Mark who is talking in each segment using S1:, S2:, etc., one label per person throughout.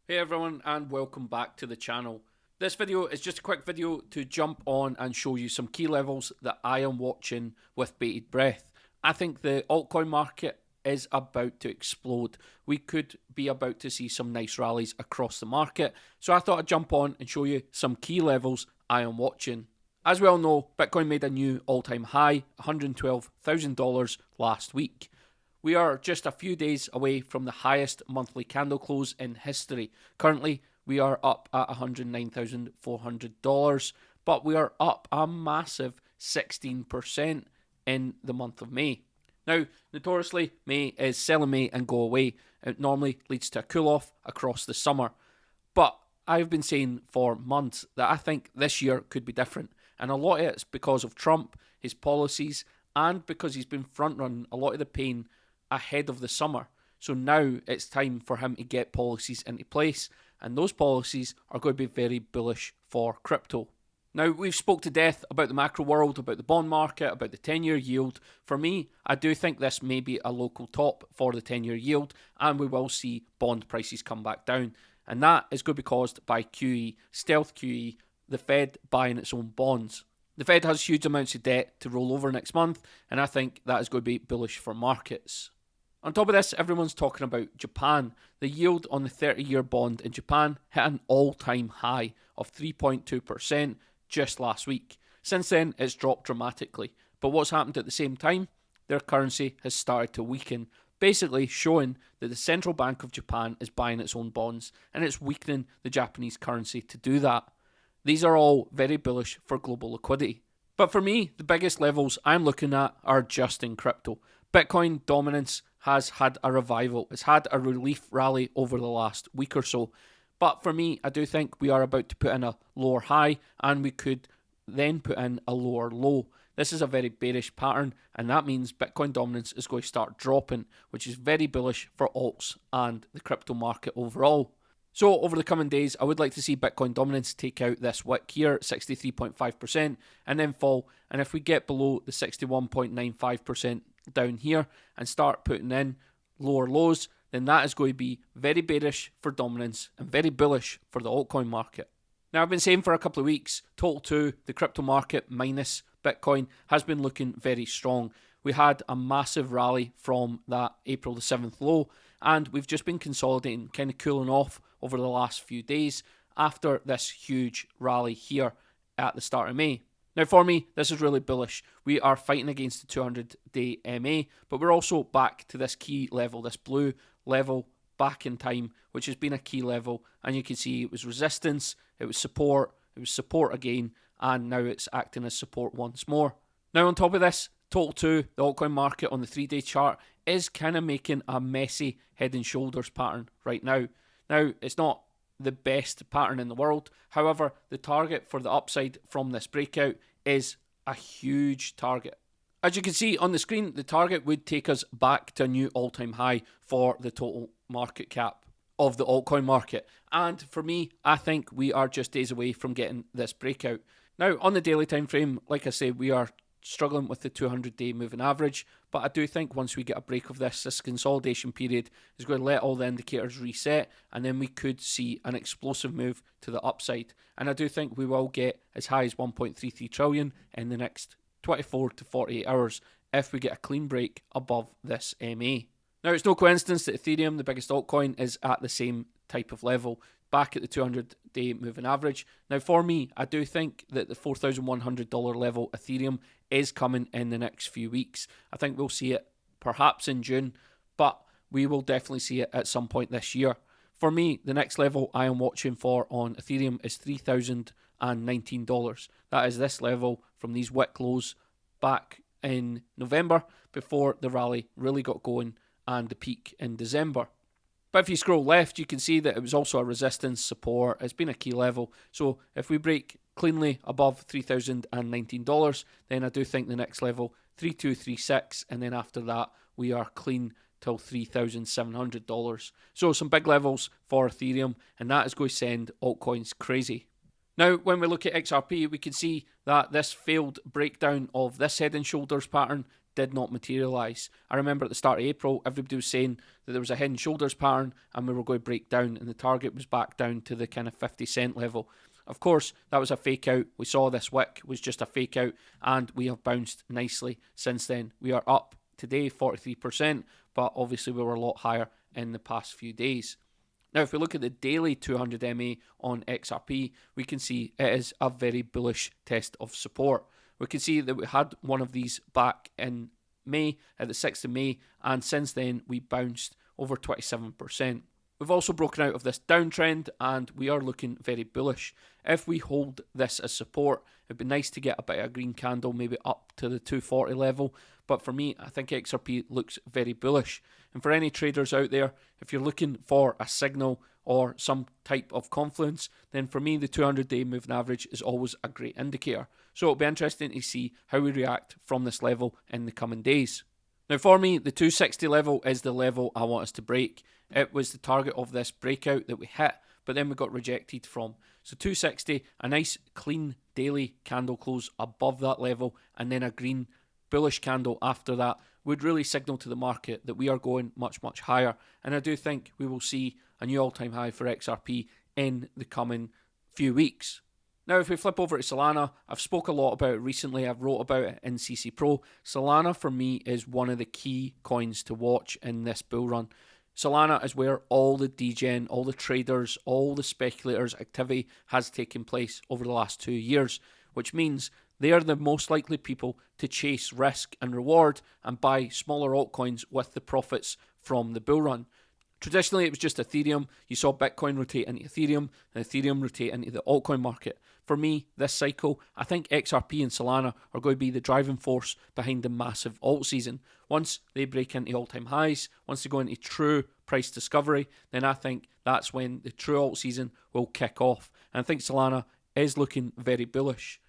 S1: Hey everyone, and welcome back to the channel. This video is just a quick video to jump on and show you some key levels that I am watching with bated breath. I think the altcoin market is about to explode. We could be about to see some nice rallies across the market, so I thought I'd jump on and show you some key levels I am watching. As we all know, Bitcoin made a new all-time high, $112,000 last week. We are just a few days away from the highest monthly candle close in history. Currently, we are up at $109,400, but we are up a massive 16% in the month of May. Now, notoriously, May is sell in May and go away. It normally leads to a cool-off across the summer. But I've been saying for months that I think this year could be different. And a lot of it's because of Trump, his policies, and because he's been front-running a lot of the pain ahead of the summer. So now it's time for him to get policies into place, and those policies are going to be very bullish for crypto. Now, we've spoke to death about the macro world, about the bond market, about the 10-year yield. For me, I do think this may be a local top for the 10-year yield, and we will see bond prices come back down. And that is going to be caused by QE, stealth QE, the Fed buying its own bonds. The Fed has huge amounts of debt to roll over next month, and I think that is going to be bullish for markets. On top of this, everyone's talking about Japan. The yield on the 30-year bond in Japan hit an all-time high of 3.2% just last week. Since then, it's dropped dramatically. But what's happened at the same time? Their currency has started to weaken, basically showing that the Central Bank of Japan is buying its own bonds, and it's weakening the Japanese currency to do that. These are all very bullish for global liquidity. But for me, the biggest levels I'm looking at are just in crypto. Bitcoin dominance has had a revival. It's had a relief rally over the last week or so. But for me, I do think we are about to put in a lower high, and we could then put in a lower low. This is a very bearish pattern, and that means Bitcoin dominance is going to start dropping, which is very bullish for alts and the crypto market overall. So over the coming days, I would like to see Bitcoin dominance take out this wick here, 63.5%, and then fall. And if we get below the 61.95% down here and start putting in lower lows, then that is going to be very bearish for dominance and very bullish for the altcoin market. Now, I've been saying for a couple of weeks, total 2, the crypto market minus Bitcoin, has been looking very strong. We had a massive rally from that April the 7th low, and we've just been consolidating, kind of cooling off over the last few days after this huge rally here at the start of May. Now, for me, this is really bullish. We are fighting against the 200-day MA, but we're also back to this key level, this blue level back in time, which has been a key level. And you can see it was resistance, it was support again, and now it's acting as support once more. Now, on top of this, total 2, the altcoin market on the 3-day chart is kind of making a messy head and shoulders pattern right now. Now, it's not the best pattern in the world. However, the target for the upside from this breakout is a huge target. As you can see on the screen, the target would take us back to a new all-time high for the total market cap of the altcoin market. And for me, I think we are just days away from getting this breakout. Now, on the daily time frame, like I say, we are struggling with the 200-day moving average, but I do think once we get a break of this consolidation period is going to let all the indicators reset, and then we could see an explosive move to the upside. And I do think we will get as high as 1.33 trillion in the next 24 to 48 hours if we get a clean break above this MA. Now, it's no coincidence that Ethereum, the biggest altcoin, is at the same type of level, back at the 200-day moving average. Now, for me, I do think that the $4,100 level Ethereum is coming in the next few weeks. I think we'll see it perhaps in June, but we will definitely see it at some point this year. For me, the next level I am watching for on Ethereum is $3,019. That is this level from these wick lows back in November before the rally really got going and the peak in December. But if you scroll left, you can see that it was also a resistance support. It's been a key level. So if we break cleanly above $3,019, then I do think the next level, 3236, and then after that, we are clean till $3,700. So some big levels for Ethereum, and that is going to send altcoins crazy. Now, when we look at XRP, we can see that this failed breakdown of this head and shoulders pattern did not materialise. I remember at the start of April, everybody was saying that there was a head and shoulders pattern and we were going to break down, and the target was back down to the kind of 50-cent level. Of course, that was a fake out. We saw this wick was just a fake out, and we have bounced nicely since then. We are up today 43%, but obviously we were a lot higher in the past few days. Now, if we look at the daily 200 MA on XRP, we can see it is a very bullish test of support. We can see that we had one of these back in May, at the 6th of May, and since then we bounced over 27%. We've also broken out of this downtrend, and we are looking very bullish. If we hold this as support, it'd be nice to get a bit of a green candle, maybe up to the 240 level. But for me, I think XRP looks very bullish. And for any traders out there, if you're looking for a signal or some type of confluence, then for me, the 200-day moving average is always a great indicator. So it'll be interesting to see how we react from this level in the coming days. Now for me, the 260 level is the level I want us to break. It was the target of this breakout that we hit, but then we got rejected from. So 260, a nice clean daily candle close above that level, and then a green bullish candle after that would really signal to the market that we are going much, much higher. And I do think we will see a new all-time high for XRP in the coming few weeks. Now, if we flip over to Salena, I've spoke a lot about it recently. I've wrote about it in CC Pro. Salena, for me, is one of the key coins to watch in this bull run. Salena is where all the degen, all the traders, all the speculators activity has taken place over the last 2 years, which means they are the most likely people to chase risk and reward and buy smaller altcoins with the profits from the bull run. Traditionally, it was just Ethereum. You saw Bitcoin rotate into Ethereum and Ethereum rotate into the altcoin market. For me, this cycle, I think XRP and Salena are going to be the driving force behind the massive alt season. Once they break into all-time highs, once they go into true price discovery, then I think that's when the true alt season will kick off. And I think Salena is looking very bullish.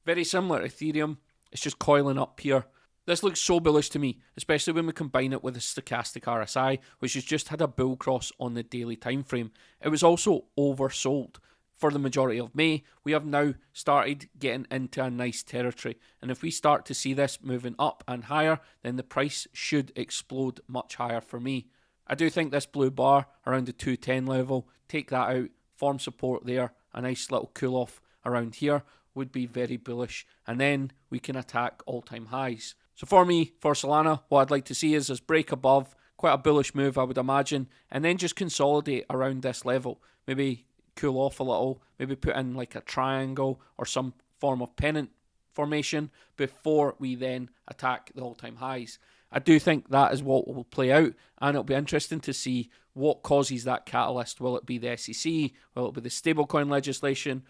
S1: Very similar to Ethereum, it's just coiling up here. This looks so bullish to me, especially when we combine it with a stochastic RSI, which has just had a bull cross on the daily time frame. It was also oversold. For the majority of May, we have now started getting into a nice territory. And if we start to see this moving up and higher, then the price should explode much higher for me. I do think this blue bar around the 210 level, take that out, form support there, a nice little cool off around here would be very bullish. And then we can attack all-time highs. So for me, for Salena, what I'd like to see is this break above, quite a bullish move I would imagine, and then just consolidate around this level. Maybe cool off a little, maybe put in like a triangle or some form of pennant formation before we then attack the all-time highs. I do think that is what will play out, and it'll be interesting to see what causes that catalyst. Will it be the SEC? Will it be the stablecoin legislation?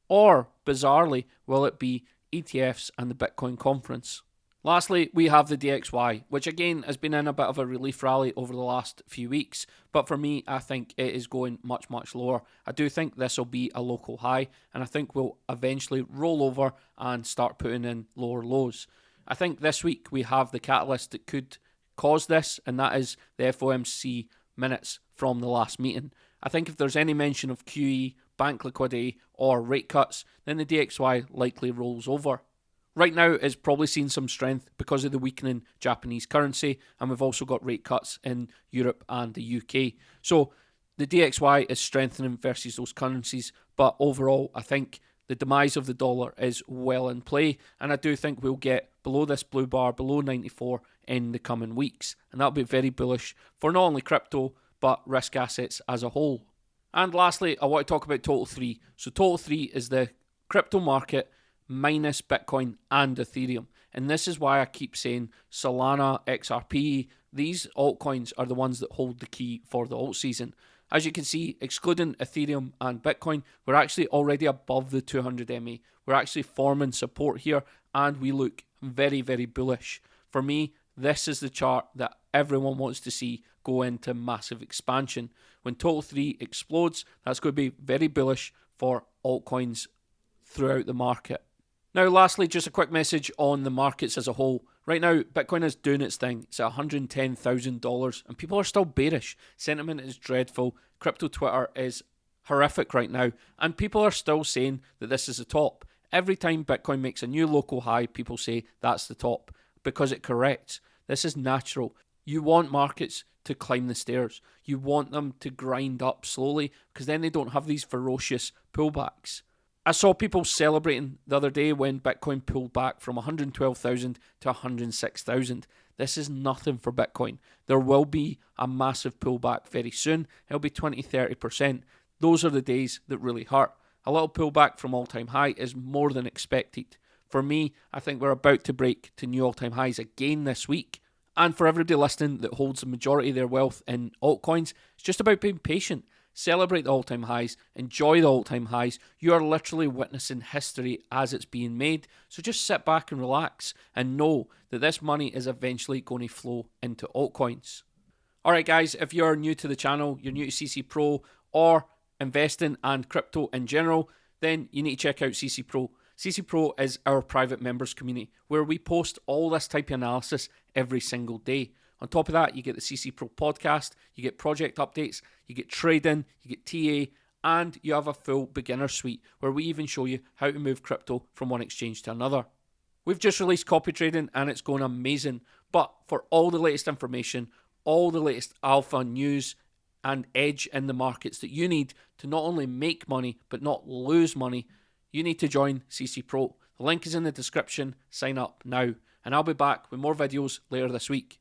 S1: Or, bizarrely, will it be ETFs and the Bitcoin conference? Lastly, we have the DXY, which again has been in a bit of a relief rally over the last few weeks, but for me, I think it is going much, much lower. I do think this will be a local high, and I think we'll eventually roll over and start putting in lower lows. I think this week we have the catalyst that could cause this, and that is the FOMC minutes from the last meeting. I think if there's any mention of QE, bank liquidity, or rate cuts, then the DXY likely rolls over. Right now, it's probably seen some strength because of the weakening Japanese currency, and we've also got rate cuts in Europe and the UK. So the DXY is strengthening versus those currencies, but overall, I think the demise of the dollar is well in play, and I do think we'll get below this blue bar, below 94 in the coming weeks, and that'll be very bullish for not only crypto, but risk assets as a whole. And lastly, I want to talk about Total 3. So Total 3 is the crypto market minus Bitcoin and Ethereum. And this is why I keep saying Salena, XRP, these altcoins are the ones that hold the key for the alt season. As you can see, excluding Ethereum and Bitcoin, we're actually already above the 200 MA. We're actually forming support here, and we look very, very bullish. For me, this is the chart that everyone wants to see go into massive expansion. When Total 3 explodes, that's going to be very bullish for altcoins throughout the market. Now, lastly, just a quick message on the markets as a whole. Right now, Bitcoin is doing its thing. It's at $110,000, and people are still bearish. Sentiment is dreadful. Crypto Twitter is horrific right now, and people are still saying that this is the top. Every time Bitcoin makes a new local high, people say that's the top. because it corrects. This is natural. You want markets to climb the stairs. You want them to grind up slowly because then they don't have these ferocious pullbacks. I saw people celebrating the other day when Bitcoin pulled back from 112,000 to 106,000. This is nothing for Bitcoin. There will be a massive pullback very soon. It'll be 20-30%. Those are the days that really hurt. A little pullback from all-time high is more than expected. For me, I think we're about to break to new all-time highs again this week. And for everybody listening that holds the majority of their wealth in altcoins, it's just about being patient. Celebrate the all-time highs. Enjoy the all-time highs. You are literally witnessing history as it's being made. So just sit back and relax and know that this money is eventually going to flow into altcoins. Alright guys, if you're new to the channel, you're new to CC Pro or investing and crypto in general, then you need to check out CC Pro. CC Pro is our private members community where we post all this type of analysis every single day. On top of that, you get the CC Pro podcast, you get project updates, you get trading, you get TA, and you have a full beginner suite where we even show you how to move crypto from one exchange to another. We've just released Copytrading and it's going amazing. But for all the latest information, all the latest alpha news and edge in the markets that you need to not only make money but not lose money, you need to join CC Pro. The link is in the description. Sign up now. And I'll be back with more videos later this week.